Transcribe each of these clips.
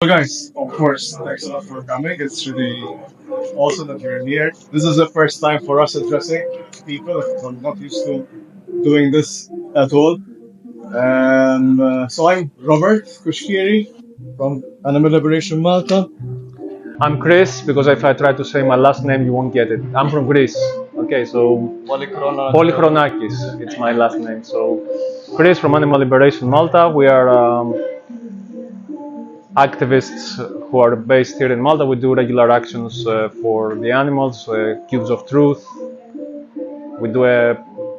guys, of course, thanks a lot for coming. It's really awesome that you're here. This is the first time for us addressing people. We're not used to doing this at all. So I'm Robert Kushkiri from Animal Liberation Malta. I'm Chris because if I try to say my last name, you won't get it. I'm from Greece. Okay, so Polychronakis, it's my last name. So Chris from Animal Liberation Malta. We are activists who are based here in Malta. We do regular actions for the animals, Cubes of Truth. We do a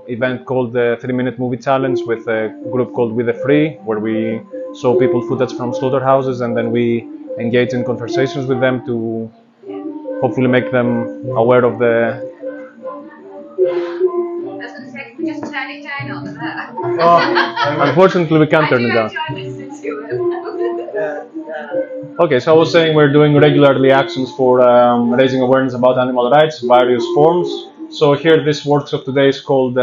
event called the 3-Minute Movie Challenge with a group called With the Free, where we show people footage from slaughterhouses and then we engage in conversations with them to hopefully make them aware of the. I was going to say, we just turn it down over there. Unfortunately, we can't turn it down. I do enjoy listening to it. Okay, so I was saying we're doing regularly actions for raising awareness about animal rights, various forms. So here, this workshop today is called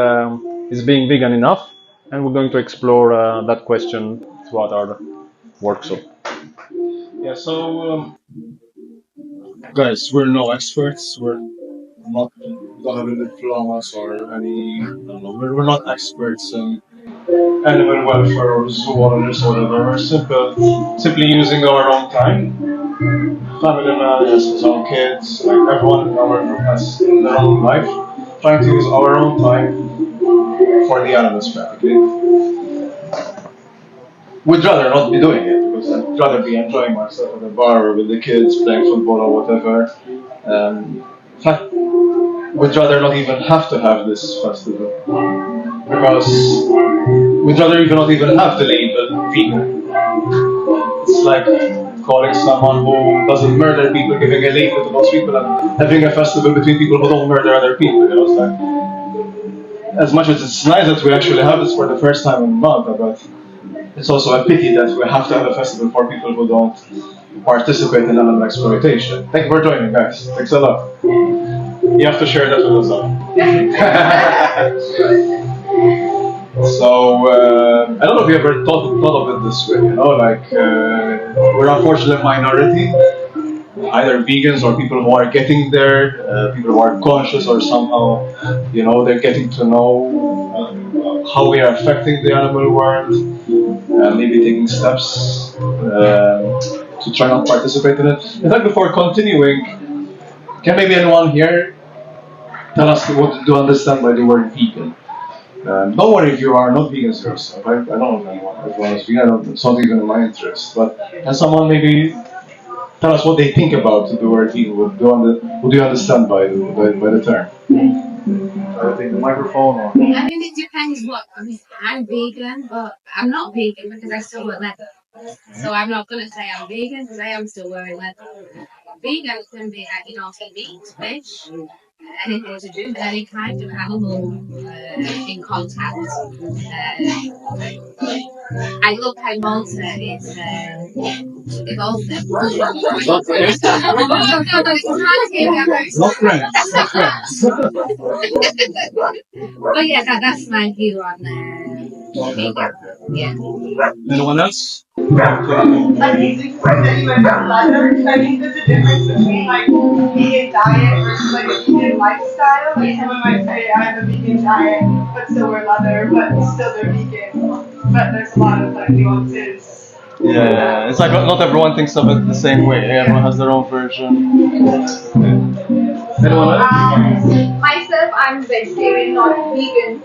"Is Being Vegan Enough?" and we're going to explore that question throughout our workshop. Yeah, so guys, we're no experts. We're not don't have any diplomas or any. I don't know, we're not experts in animal welfare or zoology or whatever. We're simply using our own time. Family man has his own kids. Like everyone in our group has their own life. Trying to use our own time for the animals, practically. We'd rather not be doing it because I'd rather be enjoying myself at the bar or with the kids playing football or whatever. In fact, we'd rather not even have to have this festival because we'd rather even not even have the label vegan. It's like calling someone who doesn't murder people, giving a label to those people, and having a festival between people who don't murder other people. You know, it's like, as much as it's nice that we actually have this for the first time in Malta, but it's also a pity that we have to have a festival for people who don't participate in animal exploitation. Thank you for joining, guys. Thanks a lot. You have to share that with us all. So, I don't know if you ever thought of it this way, you know, like, we're unfortunately a minority, either vegans or people who are getting there, people who are conscious or somehow, you know, they're getting to know how we are affecting the animal world, maybe taking steps to try not participate in it. In fact, before continuing, can maybe anyone here tell us what to understand by the word vegan? Don't worry if you are not vegans yourself. I don't know if everyone is vegan. It's not even in my interest. But can someone maybe tell us what they think about the word vegan? What do you understand by the term? I think the microphone. Or... I think it depends what. I mean, I'm vegan, but I'm not vegan because I still wear leather. So I'm not going to say I'm vegan because I am still wearing leather. Vegan can be that you don't eat meat, fish, anything to do with any kind of animal in contact. I look how Malta is evolved them. Not friends. Not friends. But yeah, that's my view on vegan. Yeah. Anyone else? I think the point that you mentioned leather, I think there's a difference between like vegan diet versus like a vegan lifestyle. Like someone might say I have a vegan diet but still wear leather, but still they're vegan. But there's a lot of like nuances. Yeah, it's like not everyone thinks of it the same way. Everyone has their own version. Anyone else? Myself, I'm vegetarian, not vegan.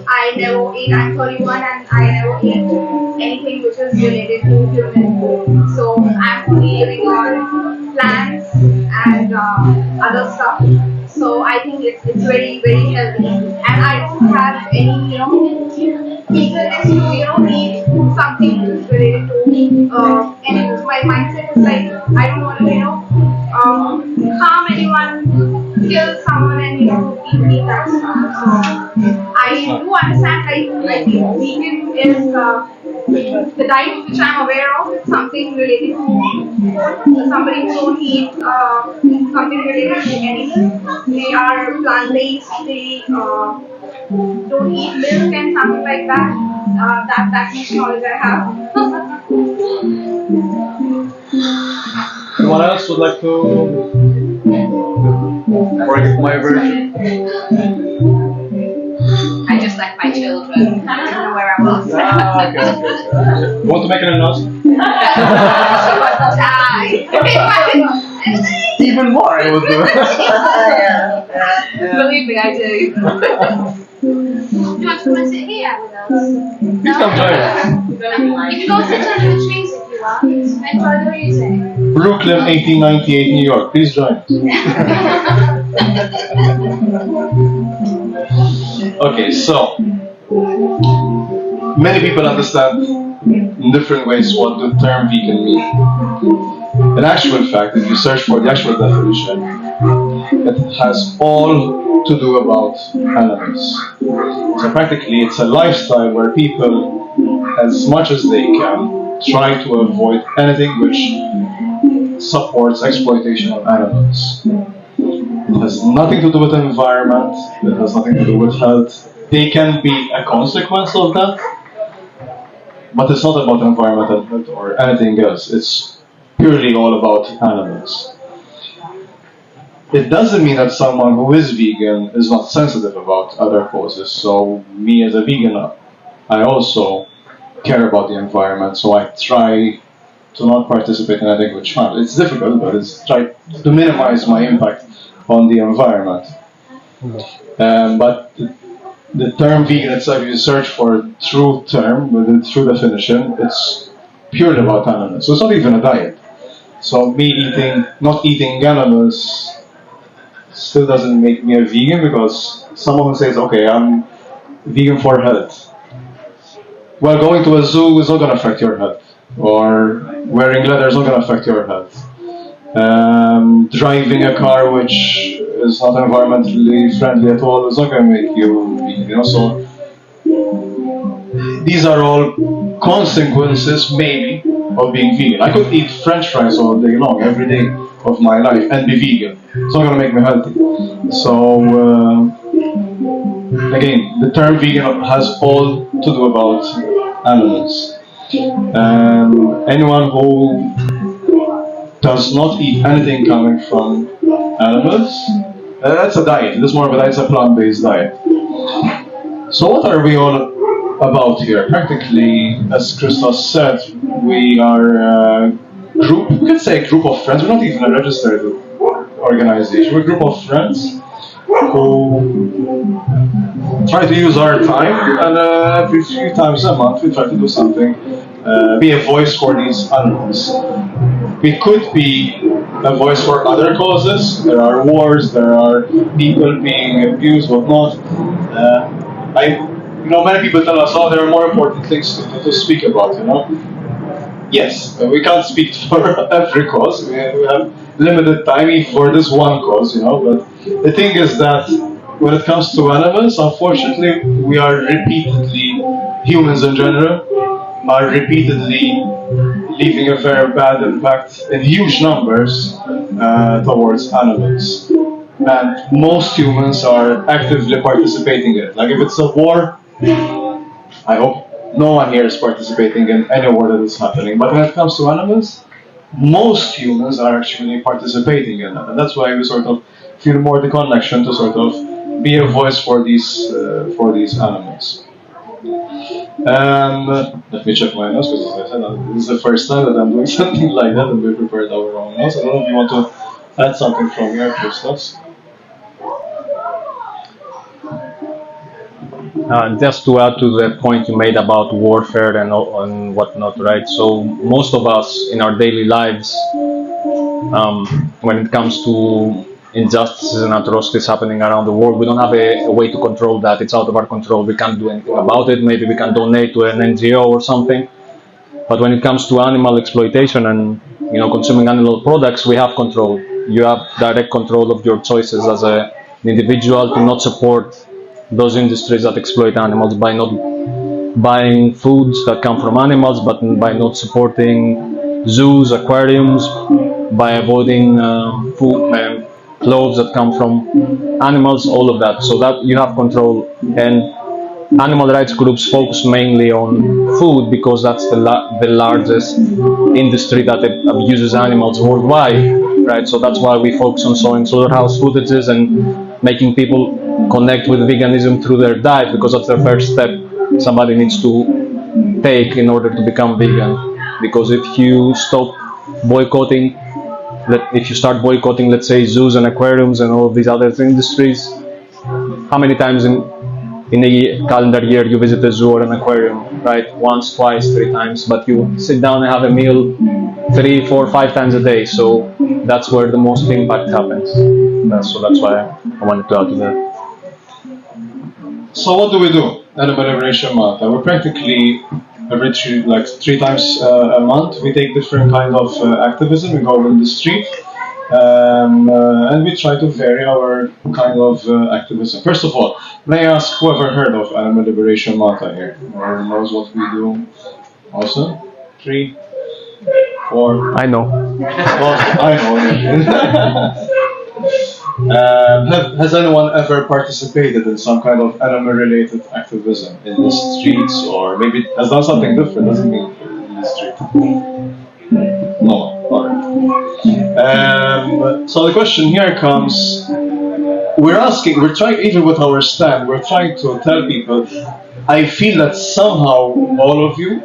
I never eat. I'm 31 and I never eat anything which is related to human food. So I'm only living on plants and other stuff. So I think it's very very healthy. And I don't have any eagerness to eat something which is related to animals. My mindset is like I don't want to harm anyone, kill someone and eat that stuff. So I do understand like vegan is the diet which I'm aware of. It's something related to somebody who don't eat something related to animals. They are plant-based. They don't eat milk and something like that. That's much knowledge I have. Anyone else would like to forget my version? I just left my children. I didn't know where I was. Okay. Want to make an announcement? She would die. Even more, I would do. Believe me, I do. Do you want to come and sit here with us? Please come join us. You can go sit under the trees if you want. Enjoy the music. Brooklyn, 1898, New York. Please join us. Okay, so many people understand in different ways what the term vegan means. In actual fact, if you search for the actual definition, it has all to do about animals. So practically it's a lifestyle where people, as much as they can, try to avoid anything which supports exploitation of animals. It has nothing to do with the environment, it has nothing to do with health. They can be a consequence of that, but it's not about environmental health or anything else. It's purely all about animals. It doesn't mean that someone who is vegan is not sensitive about other causes. So me as a vegan, I also care about the environment, so I try to not participate in anything which harms. It's difficult, but it's try to minimize my impact on the environment. But the term vegan itself, if you search for a true term with a true definition, it's purely about animals. So it's not even a diet. So me not eating animals still doesn't make me a vegan, because someone who says, okay, I'm vegan for health. Well, going to a zoo is not going to affect your health. Or wearing leather is not going to affect your health. Driving a car which is not environmentally friendly at all is not going to make you vegan. So these are all consequences, maybe, of being vegan. I could eat French fries all day long, every day of my life, and be vegan. It's not going to make me healthy. So again, the term vegan has all to do about animals. Anyone who does not eat anything coming from animals, that's a diet. It's more of a diet, it's a plant-based diet. So what are we all about here? Practically, as Christos said, we are a group, we could say a group of friends. We're not even a registered organization. We're a group of friends who try to use our time, and every few times a month we try to do something, be a voice for these animals. We could be a voice for other causes. There are wars, there are people being abused, whatnot. Many people tell us, oh, there are more important things to speak about, Yes, we can't speak for every cause. We have limited time even for this one cause, But the thing is that when it comes to animals, unfortunately, we are repeatedly, humans in general, are repeatedly leaving a very bad impact in huge numbers towards animals. And most humans are actively participating in it. Like if it's a war, I hope no one here is participating in any war that is happening. But when it comes to animals, most humans are actually participating in it. And that's why we sort of feel more the connection to sort of be a voice for these animals. Let me check my notes, because as I said, this is the first time that I'm doing something like that, and we prepared our own notes. I don't know if you want to add something from your Christos. Just to add to the point you made about warfare and whatnot, right? So most of us in our daily lives, when it comes to injustices and atrocities happening around the world, we don't have a way to control that. It's out of our control. We can't do anything about it. Maybe we can donate to an NGO or something. But when it comes to animal exploitation and consuming animal products, we have control. You have direct control of your choices as an individual to not support those industries that exploit animals by not buying foods that come from animals, but by not supporting zoos, aquariums, by avoiding clothes that come from animals, all of that. So that you have control. And animal rights groups focus mainly on food because that's the largest industry that abuses animals worldwide, right? So that's why we focus on showing slaughterhouse footages and making people connect with veganism through their diet, because that's the first step somebody needs to take in order to become vegan. Because if you stop boycotting, if you start boycotting, let's say, zoos and aquariums and all of these other industries, how many times in a calendar year you visit a zoo or an aquarium, right? Once, twice, three times, but you sit down and have a meal 3, 4, 5 times a day. So that's where the most impact happens. So that's why I wanted to add to that. So what do we do? Animal Liberation Month. We're practically every three times a month. We take different kind of activism. We go in the street. And we try to vary our kind of activism. First of all, may I ask whoever heard of Animal Liberation Month here or knows what we do? Awesome. 3, 4. I know. Well, I know. Has anyone ever participated in some kind of animal-related activism in the streets, or maybe has done something different? Doesn't mean in the street. No. So the question here comes, we're trying, even with our stand, we're trying to tell people, I feel that somehow all of you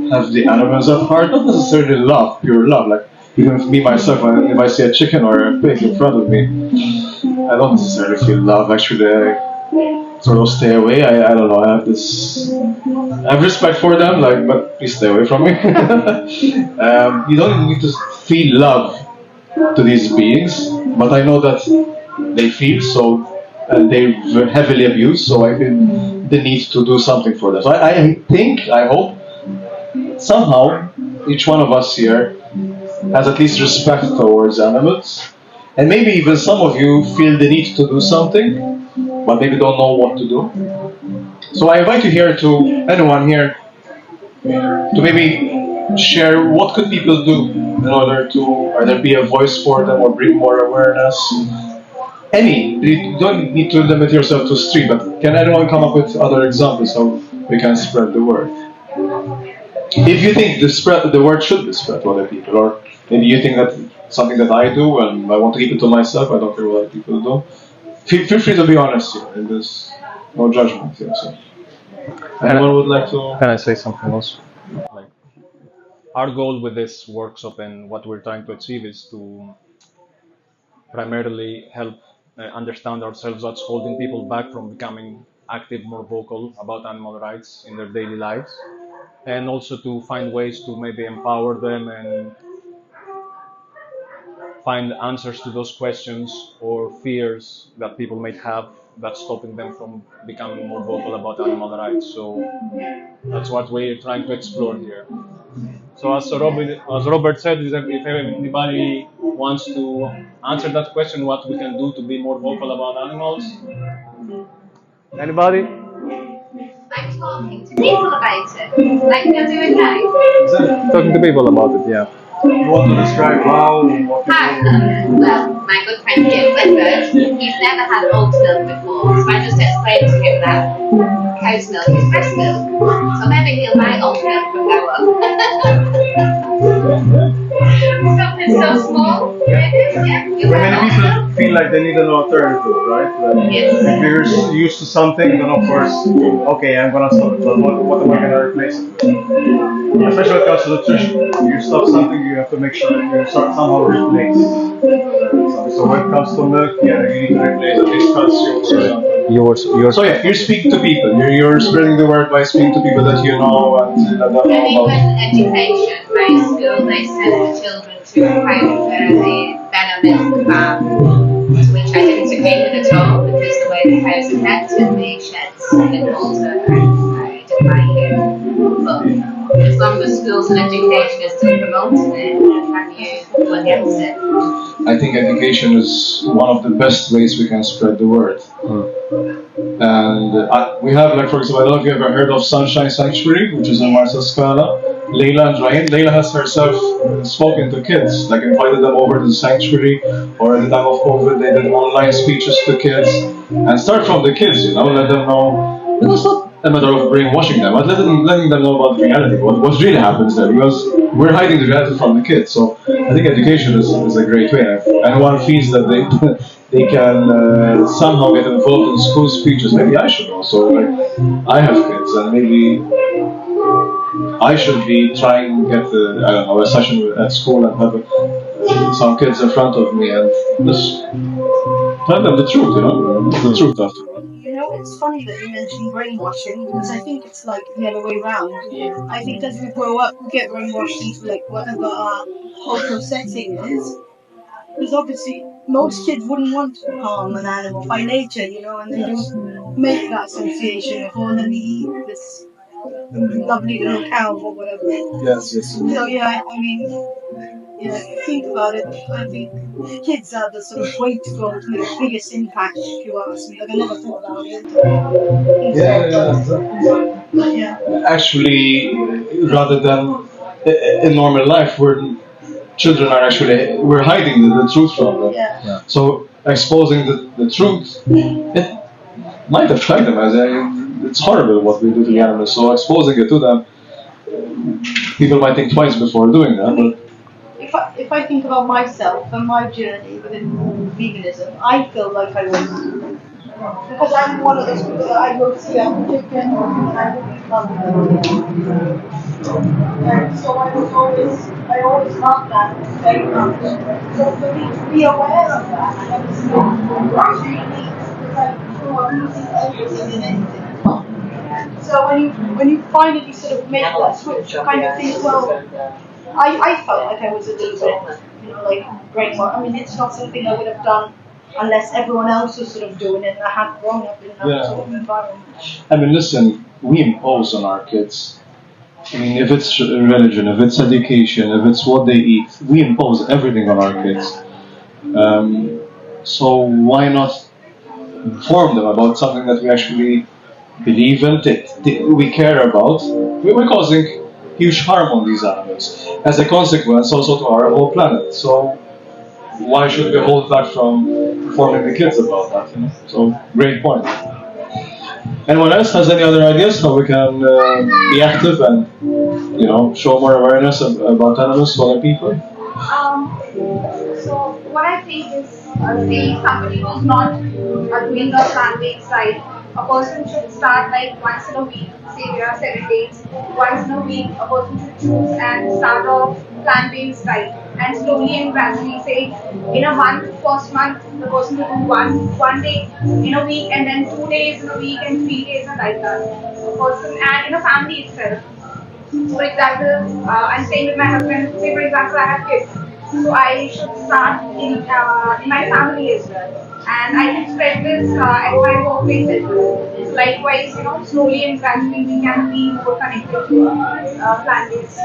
have the animals at heart, not necessarily love, pure love, like even me myself, if I see a chicken or a pig in front of me, I don't necessarily feel love, actually I sort of stay away, I don't know, I have respect for them, like, but please stay away from me. You don't need to feel love to these beings, but I know that they feel so, and they're heavily abused, so I feel the need to do something for them. So I hope, somehow, each one of us here has at least respect towards animals, and maybe even some of you feel the need to do something, but maybe don't know what to do. So I invite you here, to anyone here, to maybe share what could people do in order to either be a voice for them or bring more awareness. You don't need to limit yourself to street, but can anyone come up with other examples how we can spread the word? If you think the word should be spread to other people, or maybe you think that something that I do and I want to keep it to myself, I don't care what other people do, feel free to be honest here, and there's no judgment here. So. Anyone would like to? Can I say something else? Like, our goal with this workshop and what we're trying to achieve is to primarily help understand ourselves what's holding people back from becoming active, more vocal about animal rights in their daily lives, and also to find ways to maybe empower them and find answers to those questions or fears that people might have that's stopping them from becoming more vocal about animal rights. So that's what we're trying to explore here. So as Robert said, if anybody wants to answer that question, what we can do to be more vocal about animals? Anybody? Like talking to people about it, like you're doing now. Talking to people about it, yeah. You want to describe how? Hi. Well, my good friend Jim Clifford, he's never had oat milk before, so I just explained to him that cow's milk is breast milk. So maybe he'll buy oat milk from now on. Something so small, maybe, yeah. Many people feel like they need an alternative, right? Like, Yes. if you're used to something, then of course, okay, I'm gonna stop it. But what am I gonna replace it with? Especially when it comes to nutrition. You stop something, you have to make sure that you somehow replace. So when it comes to milk, yeah, you need to replace at least calcium. Yours. So yeah, you're speaking to people. You're spreading the word by speaking to people that you know and that don't And know even about. education, by school, they send the children to the better milk farm, which I didn't agree with at all because the way the cows are kept in the sheds in Malta, I didn't like it. But as long as schools and education is still promoting it, can you go against it? I think education is one of the best ways we can spread the word. And we have, like, for example, I don't know if you ever heard of Sunshine Sanctuary, which is in Marsa Scala. Leila and Ryan. Leila has herself spoken to kids, like invited them over to the sanctuary, or at the time of COVID, they did online speeches to kids. And start from the kids, let them know It was not a matter of brainwashing them, but letting them know about reality, what really happens there, because we're hiding the reality from the kids. So I think education is a great way. If anyone feels that they they can somehow get involved in school speeches, maybe I should also. Like, I have kids, and maybe I should be trying to get I don't know, a session at school and have some kids in front of me and just tell them the truth, the truth after all. You know, it's funny that you mentioned brainwashing because I think it's like the other way around. I think as we grow up, we get brainwashed into like whatever our cultural setting is. Because obviously, most kids wouldn't want to harm an animal by nature, you know, and they don't make that association of, oh, let me eat this lovely little cow or whatever. Yes, yes. So, yeah, I mean, yeah, if you think about it, I think kids are the sort of way to go to make the biggest impact, if you ask me. Like, I never thought about it. Yeah, exactly. But yeah. Actually, rather than in normal life, where children are actually, we're hiding the truth from them. Yeah. So exposing the truth, it might affect them. It's horrible what we do to the animals. So exposing it to them, people might think twice before doing that. But If I think about myself and my journey within veganism, I feel like I was because I'm one of those people that I will see a chicken and I will eat love them. And so I always love that very much. So for me to be aware of that, I have to see what do you need because I'm using everything and anything. So when you finally sort of make that switch, you kind of think, well, I felt like I was a little bit, you know, like brainwashed. I mean, it's not something I would have done unless everyone else was sort of doing it and I had grown up in that sort of environment. I mean, listen, we impose on our kids. I mean, if it's religion, if it's education, if it's what they eat, we impose everything on our kids. So why not inform them about something that we actually believe in, we care about? We're causing huge harm on these animals. As a consequence, also to our whole planet. So why should we hold back from informing the kids about that? So great point. Anyone else has any other ideas how we can be active and show more awareness about animals to other people? So what I think is, say somebody who's not doing a plant-based diet, a person should start like once in a week. Say there are 7 days. Once in a week, a person should choose and start off plant-based diet, and slowly and gradually, say in a month, first month, the person will do one day in a week, and then 2 days in a week, and 3 days, and like that. A person and in a family itself. For example, I'm staying with my husband. Say, for example, I have kids, so I should start in my family as well, and I can spread this at my workplace as well. So likewise, slowly and gradually we can be more connected to plant-based.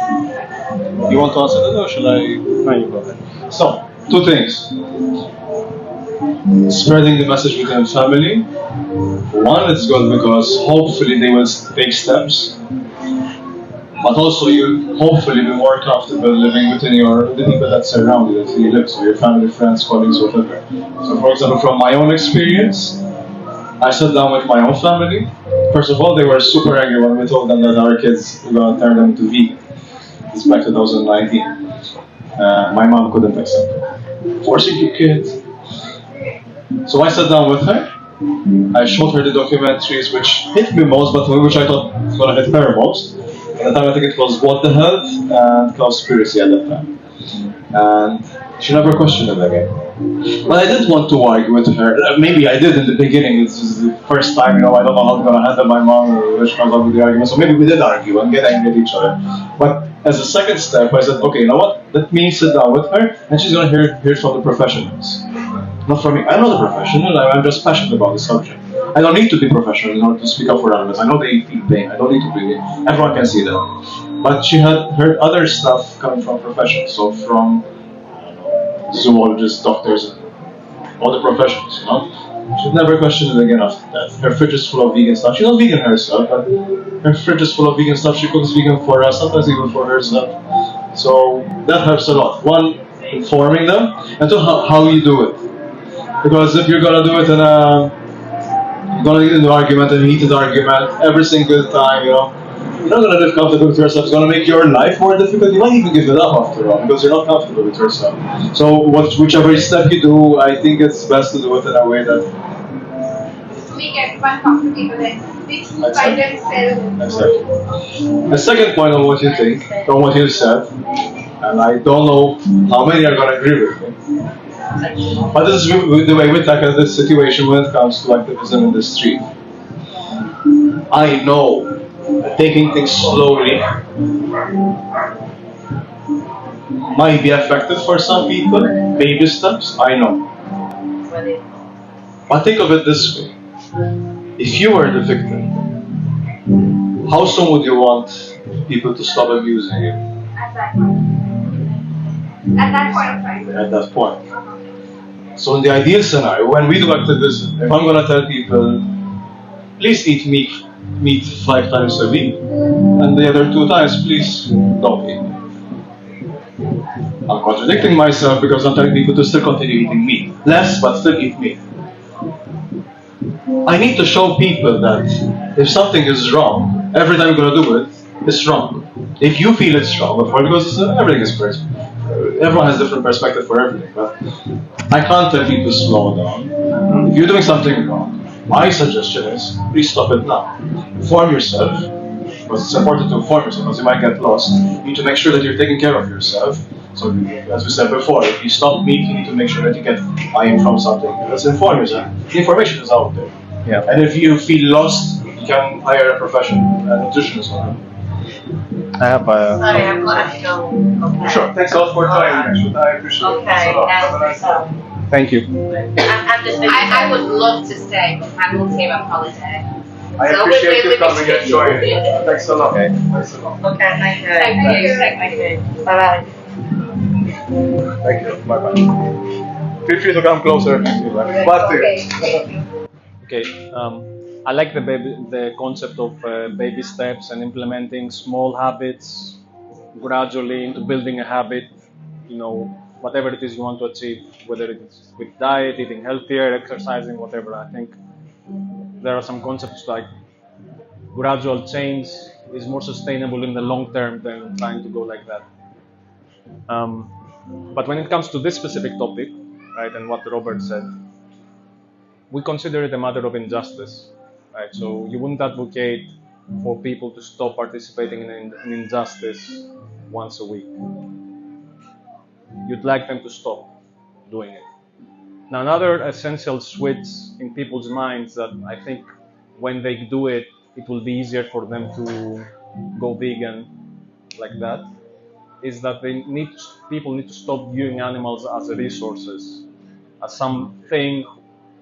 You want to answer that, or shall I? No, you go ahead. So, two things. Spreading the message within family. One, it's good because hopefully they will take steps. But also you hopefully be more comfortable living within the people that surround you, that you live, so your family, friends, colleagues, whatever. So for example, from my own experience, I sat down with my own family. First of all, they were super angry when we told them that our kids were going to turn them to vegan. It's back 2019. My mom couldn't accept it. Forcing your kids. So I sat down with her. I showed her the documentaries which hit me most, but which I thought was going to hit her most. At the time, I think it was What the Health and Conspiracy at that time. And she never questioned it again. But I didn't want to argue with her. Maybe I did in the beginning. This is the first time, I don't know how I'm going to handle my mom or which comes up with the argument. So maybe we did argue and get angry at each other. But as a second step, I said, okay, you know what? Let me sit down with her and she's going to hear it from the professionals. Not from me. I'm not a professional. I'm just passionate about the subject. I don't need to be professional in order to speak up for animals. I know they feel pain. I don't need to be. Everyone can see that. But she had heard other stuff coming from professionals, so from zoologists, doctors, and all the professionals. She never questioned it again after that. Her fridge is full of vegan stuff. She's not vegan herself, but her fridge is full of vegan stuff. She cooks vegan for us, sometimes even for herself. So that helps a lot. One, informing them, and two, how you do it. Because if you're gonna do it in a gonna get into an argument, a heated argument, every single time, you're not gonna live comfortable with yourself. It's gonna make your life more difficult. You might even give it up after all because you're not comfortable with yourself. So, whichever step you do, I think it's best to do it in a way that To make everyone comfortable and they choose by themselves. Exactly. The second point on what you think, on what you said, and I don't know how many are going to agree with me, but this is the way we tackle this situation when it comes to activism in the street. I know that taking things slowly might be effective for some people, baby steps, I know. But think of it this way. If you were the victim, how soon would you want people to stop abusing you? At that point. At that point of time. At that point. So in the ideal scenario, when we do activism, if I'm going to tell people, please eat meat 5 times a week, and the other 2 times, please don't eat meat. I'm contradicting myself because I'm telling people to still continue eating meat. Less, but still eat meat. I need to show people that if something is wrong, every time you're going to do it, it's wrong. If you feel it's wrong, of course, because everything is personal. Everyone has different perspective for everything, but I can't tell people slow down. If you're doing something wrong, my suggestion is please stop it now. Inform yourself, because it's important to inform yourself, because you might get lost. You need to make sure that you're taking care of yourself. So, as we said before, if you stop meat, you need to make sure that you get iron from something. Let's inform yourself. The information is out there. Yeah. And if you feel lost, you can hire a professional, a nutritionist. I have a. Sorry, I've got to go. Okay. Sure. Thanks a lot for joining. I appreciate it. Okay, Thanks a lot. Have a and nice day. Thank you. I'm just I would love to stay, but I'm going to stay on holiday. I So appreciate we- you coming and joining. Thanks a lot. Okay. Thanks a lot. Okay, thank you. Thank you. Thank you. Bye-bye. Thank you. Bye bye. Feel free to come closer if you like. But Okay, thank you. Okay. I like the concept of baby steps and implementing small habits gradually into building a habit. Whatever it is you want to achieve, whether it's with diet, eating healthier, exercising, whatever. I think there are some concepts like gradual change is more sustainable in the long term than trying to go like that. But when it comes to this specific topic, right, and what Robert said, we consider it a matter of injustice, right? So you wouldn't advocate for people to stop participating in an injustice once a week. You'd like them to stop doing it. Now, another essential switch in people's minds that I think when they do it, it will be easier for them to go vegan like that, is that people need to stop viewing animals as resources, as something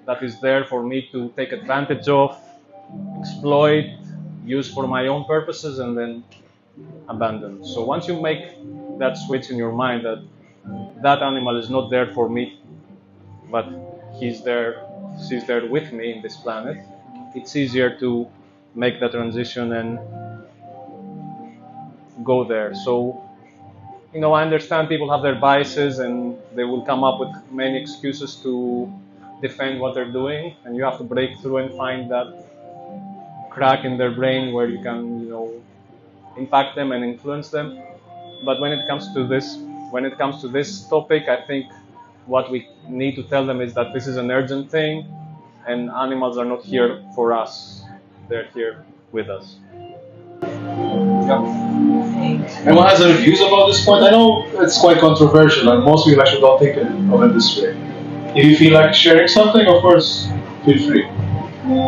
that is there for me to take advantage of, exploit, use for my own purposes, and then abandon. So once you make that switch in your mind that animal is not there for me, but she's there with me in this planet, it's easier to make that transition and go there. So, I understand people have their biases and they will come up with many excuses to defend what they're doing, and you have to break through and find that crack in their brain where you can, impact them and influence them. But when it comes to this topic, I think what we need to tell them is that this is an urgent thing, and animals are not here for us; they're here with us. Anyone has any views about this point? I know it's quite controversial, and most people actually don't think of it this way. If you feel like sharing something, of course, feel free.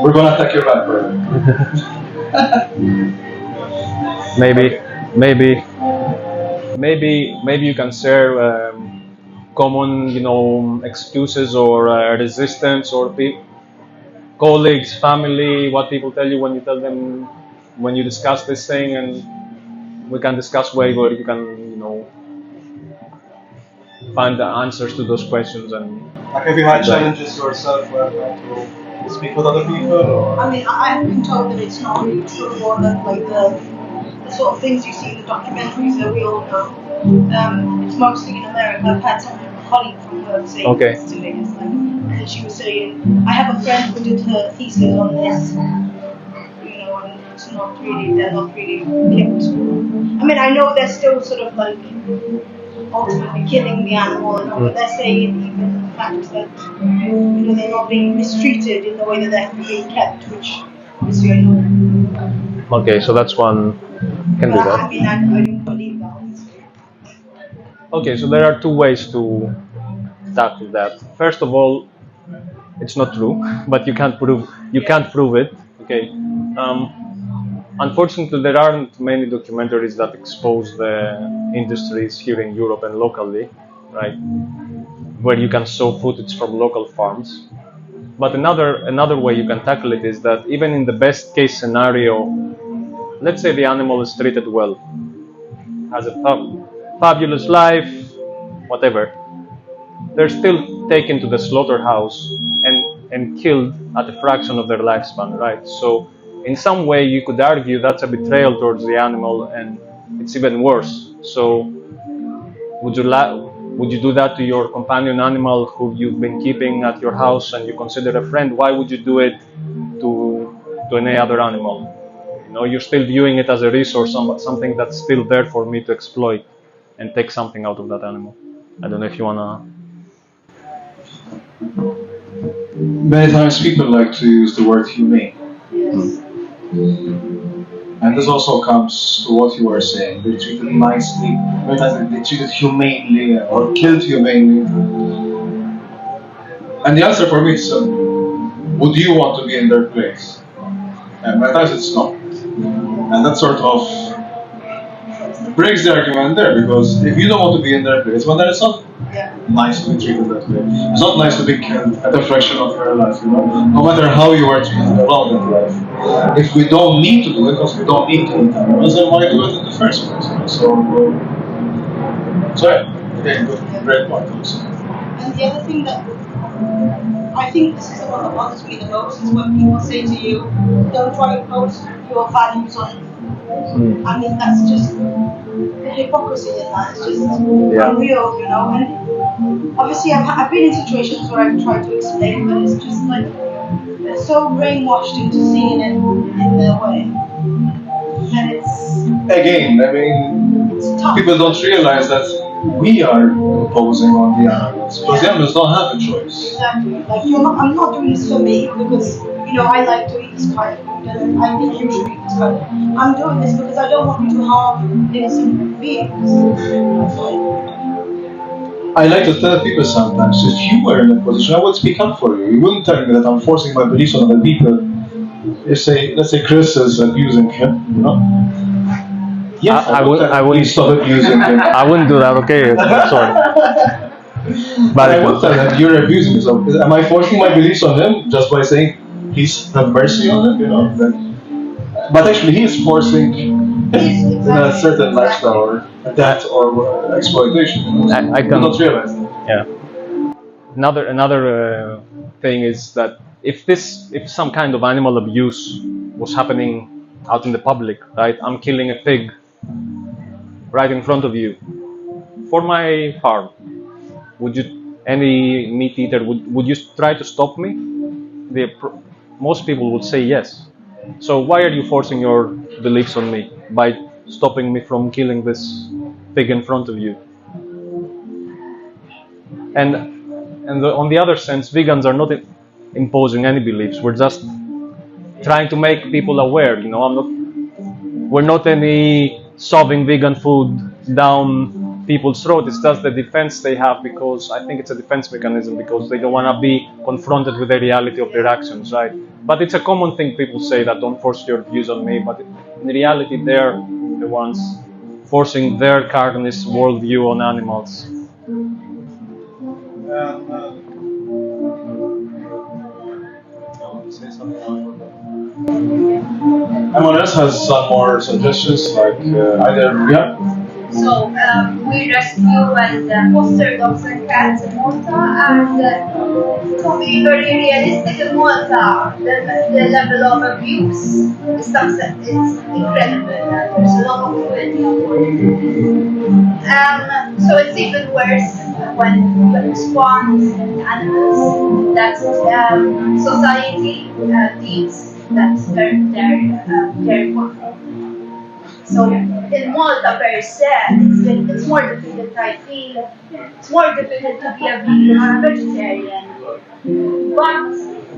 We're gonna attack your back, brother. Maybe you can share common, excuses or resistance or colleagues, family, what people tell you when you discuss this thing, and we can discuss ways where you can, find the answers to those questions. And Like, have you had challenges yourself when trying to speak with other people? Or? I mean, I've been told that it's not really true, or that like the sort of things you see in the documentaries that we all know. It's mostly in America. I've had some colleague from work say Okay. this to me. It's like she was saying, I have a friend who did her thesis on this, and it's not really, they're not really kept. I mean, I know they're still sort of like ultimately killing the animal, but they're saying even the fact that, they're not being mistreated in the way that they're being kept, which obviously I know. Okay, so that's one can do But that. I mean, I don't believe that, honestly. Okay, so there are two ways to tackle that. First of all, it's not true, but you can't prove it. Okay. Unfortunately, there aren't many documentaries that expose the industries here in Europe and locally, right? Where you can show footage from local farms. But another way you can tackle it is that even in the best case scenario, let's say the animal is treated well, has a fabulous life, whatever, they're still taken to the slaughterhouse and killed at a fraction of their lifespan, right? So in some way you could argue that's a betrayal towards the animal, and it's even worse. So would you do that to your companion animal who you've been keeping at your house and you consider a friend? Why would you do it to any other animal? You're still viewing it as a resource, something that's still there for me to exploit and take something out of that animal. I don't know if you wanna. Many times people like to use the word humane. And this also comes to what you were saying. They treated nicely, many times they treated humanely or killed humanely. And the answer for me is would you want to be in their place? And many times it's not. And that sort of breaks the argument there, because if you don't want to be in their place, well, then it's not nice to be treated that way. It's not nice to be killed at a fraction of your life, no matter how you are treated around that life. If we don't need to do it, because we don't need to eat animals, then why do it in the first place? So yeah, okay, good, great point also. And the other thing that I think this is the one that bothers me the most is when people say to you, don't try to impose your values on. I mean, that's just the hypocrisy in that. It's just unreal, And obviously, I've been in situations where I've tried to explain, but it's just like they're so brainwashed into seeing it in their way. And it's. Again, I mean, people don't realize that we are imposing on the animals, because the animals don't have a choice. Exactly. Like, I'm not doing this for me because, I like to eat this kind of food and I think you should eat this kind of food. I'm doing this because I don't want you to harm innocent beings. That's why. I like to tell people sometimes, if you were in a position, I would speak up for you. You wouldn't tell me that I'm forcing my beliefs on other people. Let's say Chris is abusing him, Yes, I wouldn't stop abusing him. I wouldn't do that. Okay, sorry. But I would tell him, you're abusing me. So am I forcing my beliefs on him just by saying, please have mercy on him? But actually, he is forcing him in a certain lifestyle or that or exploitation. I don't realize that. Yeah. Another thing is that if some kind of animal abuse was happening out in the public, right? I'm killing a pig right in front of you for my farm. Any meat eater, would you try to stop me? Most people would say yes. So why are you forcing your beliefs on me by stopping me from killing this pig in front of you? And on the other sense, vegans are not imposing any beliefs. We're just trying to make people aware. We're not any shoving vegan food down people's throat. It's just the defense they have, because I think it's a defense mechanism, because they don't want to be confronted with the reality of their actions, right? But it's a common thing people say, that don't force your views on me, but in reality they're the ones forcing their carnist worldview on animals. Anyone else has some more suggestions, like either So we rescue and foster dogs and cats in Malta, and to be very realistic in Malta, the level of abuse is incredible. There's a lot of cruelty, unfortunately. So it's even worse when you expand animals that society deems that they're for home. So in Malta per se, it's more difficult. I feel it's more difficult to be a vegan or a vegetarian. But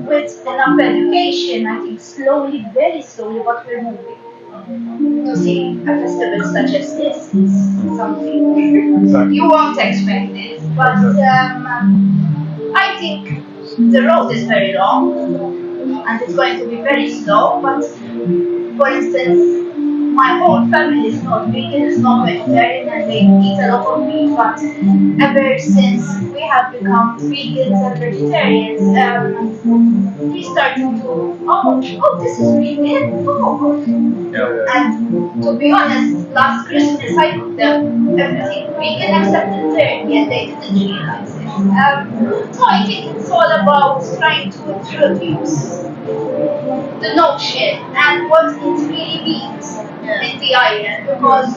with enough education, I think slowly, very slowly, but we're moving to see a festival such as this is something you won't expect it. But I think the road is very long and it's going to be very slow. But for instance, my whole family is not vegan, is not vegetarian, and they eat a lot of meat. But ever since we have become vegans and vegetarians, we started to, this is vegan. Oh. And to be honest, last Christmas I cooked them everything vegan except the turkey, and they didn't realize it. So I think it's all about trying to introduce the notion and what it really means in the island, because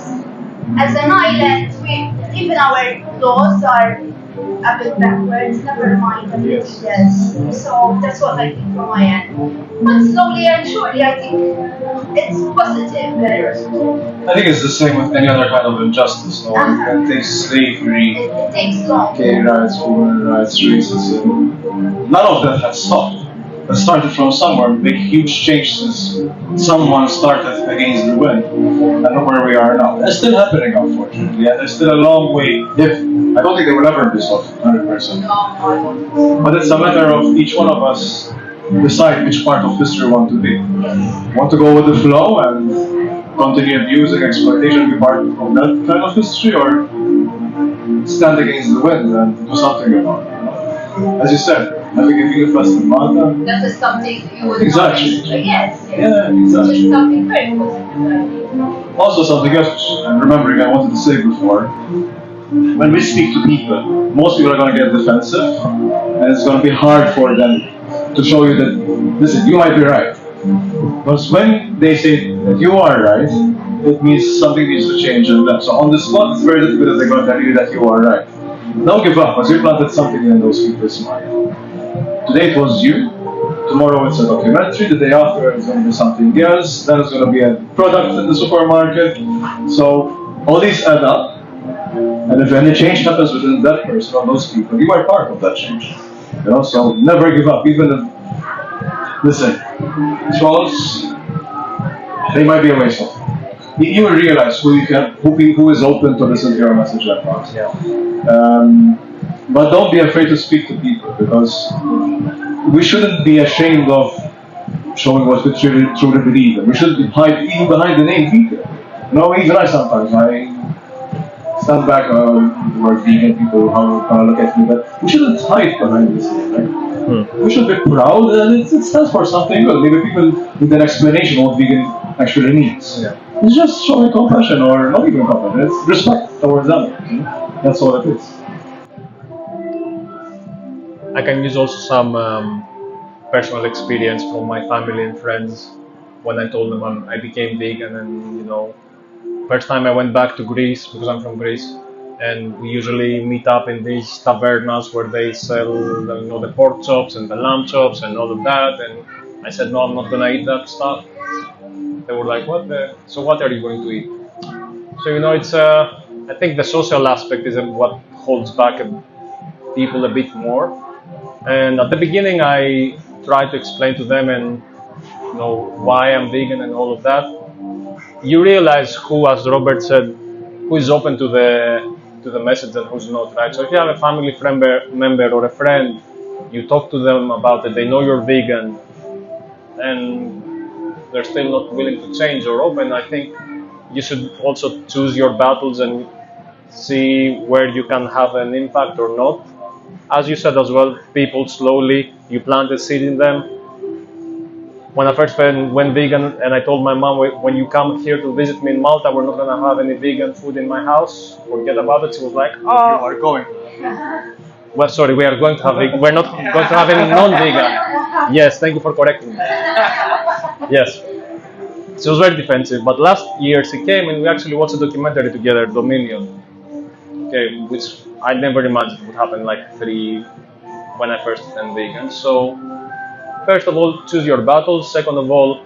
as an island, even our laws are a bit backwards, never mind everything else. So that's what I think from my end. But slowly and surely, I think it's positive. I think it's the same with any other kind of injustice. No? It takes slavery, It takes long. gay rights, women rights, racism. None of that has stopped. It started from somewhere, make huge change since someone started against the wind. And look where we are now. It's still happening, unfortunately, and there's still a long way. I don't think they will ever be solved 100%. But it's a matter of each one of us decide which part of history we want to be. Want to go with the flow and continue abusing, exploitation, be part of that kind of history, or stand against the wind and do something about it. As you said, having a vegan fest in Malta. That is something you would Exactly. Yes. Yeah, exactly. Just something very positive. Also something else, I'm remembering I wanted to say before. When we speak to people, most people are going to get defensive, and it's going to be hard for them to show you that, listen, you might be right. Because when they say that you are right, it means something needs to change in them. So on the spot, it's very difficult if they're going to tell you that you are right. Don't give up, because you planted something in those people's mind. Today it was you, tomorrow it's a documentary, the day after it's going to be something else, then it's going to be a product in the supermarket. So all these add up, and if any change happens within that person or those people, you are part of that change. You know, so never give up, even if, listen, trolls, they might be a waste of time. You will realize who is open to listen to your message at once. But don't be afraid to speak to people, because we shouldn't be ashamed of showing what we truly believe in. We shouldn't hide even behind the name vegan. No, even I sometimes stand back the word vegan, people how look at me, but we shouldn't hide behind this name, right? We should be proud, and it stands for something good. Maybe people need an explanation what vegan actually means. It's just showing compassion, or not even compassion, it's respect towards them. That's all it is. I can use also some personal experience from my family and friends when I told them I became vegan, and first time I went back to Greece because I'm from Greece, and we usually meet up in these tavernas where they sell the pork chops and the lamb chops and all of that, and I said no, I'm not gonna eat that stuff. They were like, so what are you going to eat? So it's I think the social aspect is what holds back people a bit more. And at the beginning, I tried to explain to them and why I'm vegan and all of that. You realize who, as Robert said, who is open to the message and who's not, right? So if you have a family member or a friend, you talk to them about it, they know you're vegan, and they're still not willing to change or open, I think you should also choose your battles and see where you can have an impact or not. As you said as well, people slowly, you plant a seed in them. When I first went vegan, and I told my mom, when you come here to visit me in Malta, we're not going to have any vegan food in my house, forget about it. She was like, You are going. well, sorry, we are going to have, we're not going to have any non-vegan. Yes, thank you for correcting me. Yes. She was very defensive, but last year she came and we actually watched a documentary together, Dominion, okay, which I never imagined it would happen like 3 when I first turned vegan. So first of all, choose your battles. Second of all,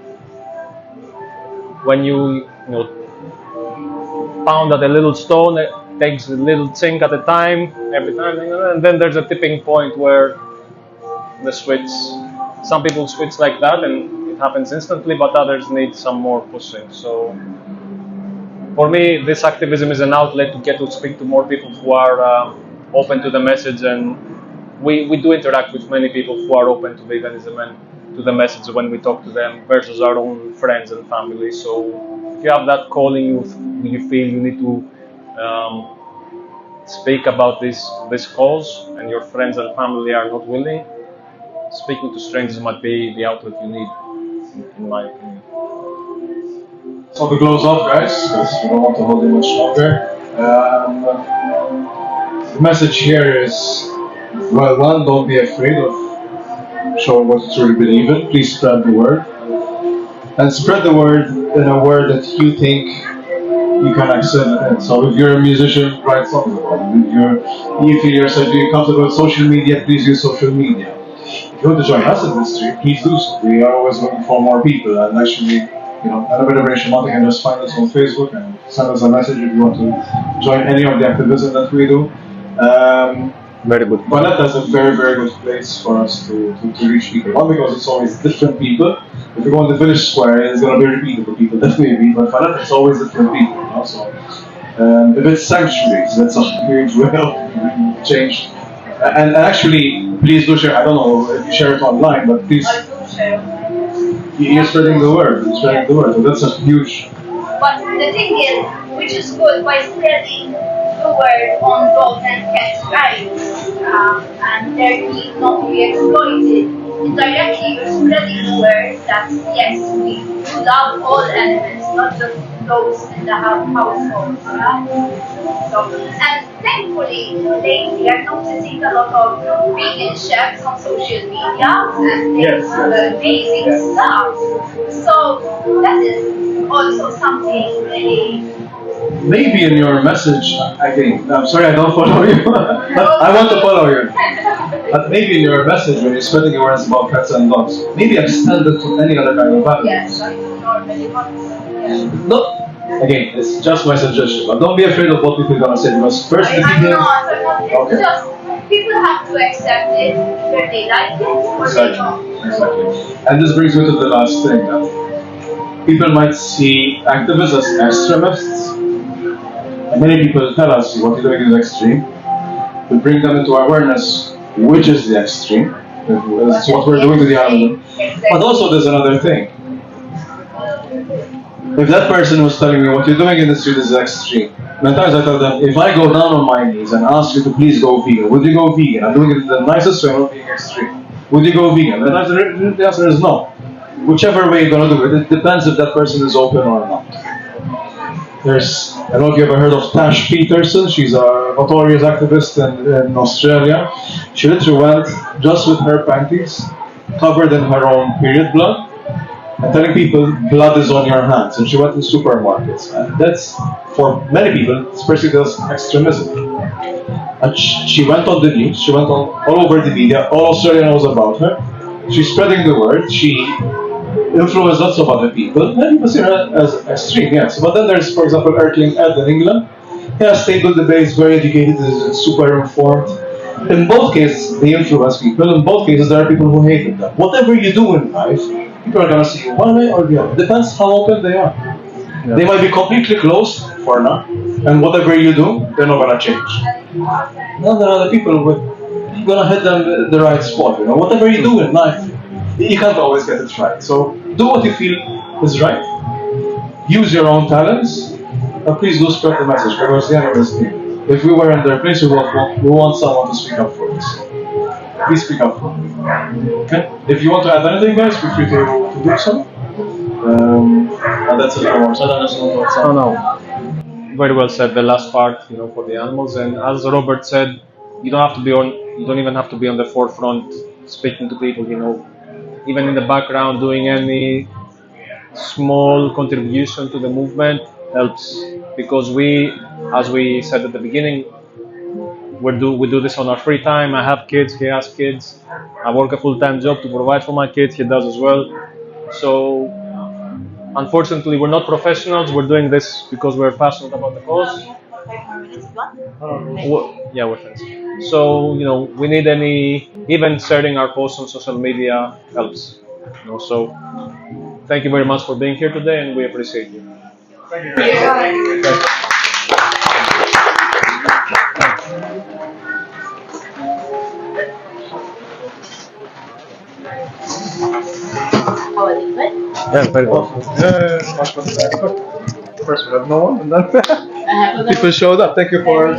when you know pound at a little stone, it takes a little chink at a time every time, and then there's a tipping point where the switch. Some people switch like that, and it happens instantly, but others need some more pushing. So for me, this activism is an outlet to get to speak to more people who are open to the message, and we do interact with many people who are open to veganism and to the message when we talk to them versus our own friends and family. So if you have that calling, you feel you need to speak about this cause, and your friends and family are not willing, speaking to strangers might be the outlet you need, in my opinion. So to close off, guys, because we don't want to hold you much longer. The message here is, well, one, don't be afraid of showing what you truly believe in. Please spread the word. And spread the word in a word that you think you can excel in. So if you're a musician, write songs about it. If you feel yourself being comfortable with social media, please use social media. If you want to join us in this stream, please do so. We are always looking for more people, and actually, at Liberation Malta, you can just find us on Facebook and send us a message if you want to join any of the activism that we do. Very good. Malta is a very, very good place for us to reach people. One, because it's always different people. If you go on the village square, it's going to be repeated the people that we meet, but Malta it's always different people. So if it's sanctuaries, that's a huge way of change. And actually, please do share. I don't know if you share it online, but please. I do share. You're spreading the word. You're spreading the word. So that's a huge. But the thing is, which is good, by spreading the word on dogs and cats' rights and their need not to be exploited, indirectly you're spreading the word that yes, we do love all animals, not just those in the households. So, and thankfully, lately I'm noticing a lot of vegan chefs on social media and they Yes, do yes. amazing stuff. So that is also something really. Maybe in your message, I think. I'm sorry, I don't follow you. I want to follow you. But maybe in your message, when you're spreading awareness about cats and dogs, maybe extend it to any other kind of animals. Yes, I do normally want to. No. Again, it's just my suggestion, but don't be afraid of what people are gonna say because first the I'm people. not. It's Okay. just people have to accept it whether they like it or they don't. Exactly. And this brings me to the last thing. People might see activists as extremists. And many people tell us what you're doing is extreme. We bring them into awareness, which is the extreme. That's what we're doing to the animal. But also there's another thing. If that person who's telling me what you're doing in the street is extreme, many times I tell them, if I go down on my knees and ask you to please go vegan, would you go vegan? I'm doing it in the nicest way, I'm not being extreme. Would you go vegan? And the answer is no. Whichever way you're going to do it, it depends if that person is open or not. I don't know if you ever heard of Tash Peterson. She's a notorious activist in Australia. She literally went just with her panties, covered in her own period blood, and telling people blood is on your hands. And she went to supermarkets. And that's, for many people, it's perceived as extremism. And she went on the news, she went on all over the media, all Australia knows about her. She's spreading the word, she influenced lots of other people. Many people see her as extreme, yes. But then there's, for example, Erkling Ed in England. He has stable debates, very educated, is super informed. In both cases, they influence people. In both cases, there are people who hate them. Whatever you do in life, people are going to see you one way or the other. Depends how open they are. Yeah. They might be completely closed for now, and whatever you do, they're not going to change. Now there are other people who are going to hit them the right spot. Whatever you do in life, you can't always get it right. So do what you feel is right. Use your own talents, and please do spread the message. Because the end of this thing, if we were in their place, we want someone to speak up for us. Please speak up for me. Okay? If you want to add anything, guys, feel free to do so. And that's it for us. I don't know what's Oh no. Very well said. The last part, for the animals, and as Robert said, you don't even have to be on the forefront speaking to people. Even in the background, doing any small contribution to the movement helps, because we, as we said at the beginning, we do this on our free time. I have kids, he has kids. I work a full-time job to provide for my kids, he does as well. So unfortunately, we're not professionals. We're doing this because we're passionate about the cause. Yeah, we're friends. So we need even sharing our posts on social media helps. So thank you very much for being here today, and we appreciate you. How was it good? Yeah, very well. Much better. First we have no one, and then I have a people showed up. Thank you for.